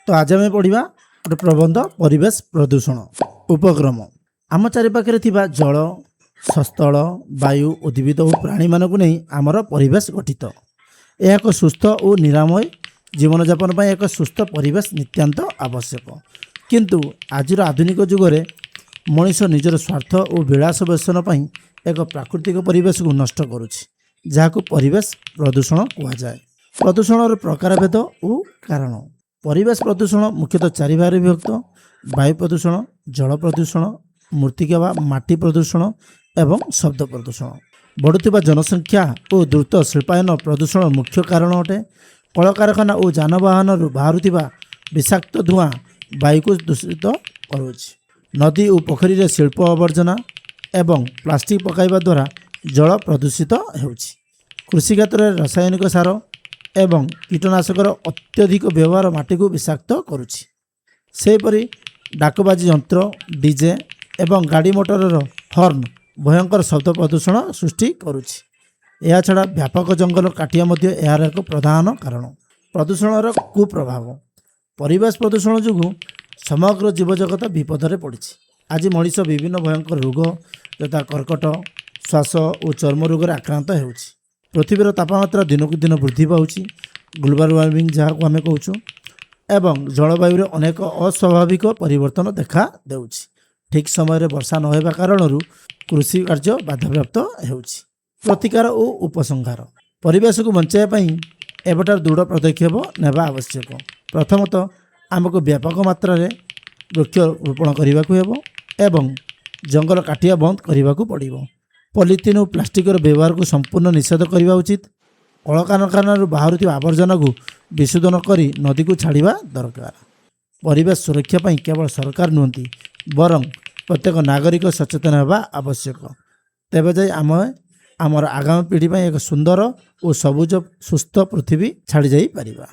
तो आज आम पढ़ा गोटे प्रबंध परिवेश प्रदूषण उपक्रम। आम चारिपाखे थिबा जल स्थल वायु उद्भिद और प्राणी मानक नहीं आमर परिवेश गठित। यह एक सुस्थ और निरामय जीवन यापन एक सुस्थ परिवेश नितांत आवश्यक। किंतु आज आधुनिक जुगरे मनीष निजर स्वार्थ और विलास व्यसन एक प्राकृतिक परिवेश को नष्ट करुछि, जहां परिवेश प्रदूषण कहुए। प्रदूषण प्रकारभेद और कारण। परिवेश प्रदूषण मुख्यतः चारि भाग विभक्त: वायु प्रदूषण, जल प्रदूषण, मृत्तिका वा माटी प्रदूषण एवं शब्द प्रदूषण। बढ़ुवा जनसंख्या और द्रुत शिल्पायन प्रदूषण मुख्य कारण अटे। कलकारखाना और जानवाहन बाहर विषाक्त धुआं वायु को दूषित करुछि। नदी और पोखरी रे शिल्प आवर्जना एवं प्लास्टिक पकाइबा द्वारा जल प्रदूषित होछि। कृषि क्षेत्र में रासायनिक सार एवं कीटनाशकर अत्यधिक व्यवहार माटी को विषाक्त करुछि। सेहीपरि डाकबाजी यंत्र, डीजे एवं गाड़ी मोटर हॉर्न भयंकर शब्द प्रदूषण सृष्टि करुछि। यह छड़ा व्यापक जंगल काटिया मध्य यार एक प्रधान कारण। प्रदूषणर कुप्रभाव। परिवेश प्रदूषण जोगु समग्र जीवजगत विपद में पड़ी। आज मनीष विभिन्न भयंकर रोग यथा कर्कट, श्वास और चर्म रोग आक्रांत होउछि। पृथ्वीर तापमात्रा दिनकू दिन वृद्धि पाउछि, ग्लोबल वार्मिंग जहाँ आम कहूँ, एवं जलवायु अनेक अस्वाभाविक परिवर्तन देखा देउछि। ठीक समय वर्षा न होगा कारण कृषि कार्य बाधाप्राप्त होउछि। प्रतिकार और उपसंहार। परिवेश को बचाई एबटार दृढ़ पदक्षेप नेबा आवश्यक। प्रथमतः आमको व्यापक मात्रा रे वृक्ष रोपण करने को एवं जंगल काटिया बंद करने को पड़ो। पॉलिथीन और प्लास्टिक व्यवहार को संपूर्ण निषेध करने उचित। कलकारखाना बाहर आवर्जना को विशोधन करी नदी को छाड़ा दरकार। परिवेश सुरक्षा पाई केवल सरकार नुहति बरं प्रत्येक नागरिक सचेतन होगा आवश्यक। तेबे जाई आमर आगामी पीढ़ी एक सुंदर और सबुज सुस्थ पृथ्वी छाड़ी जाई परिबा।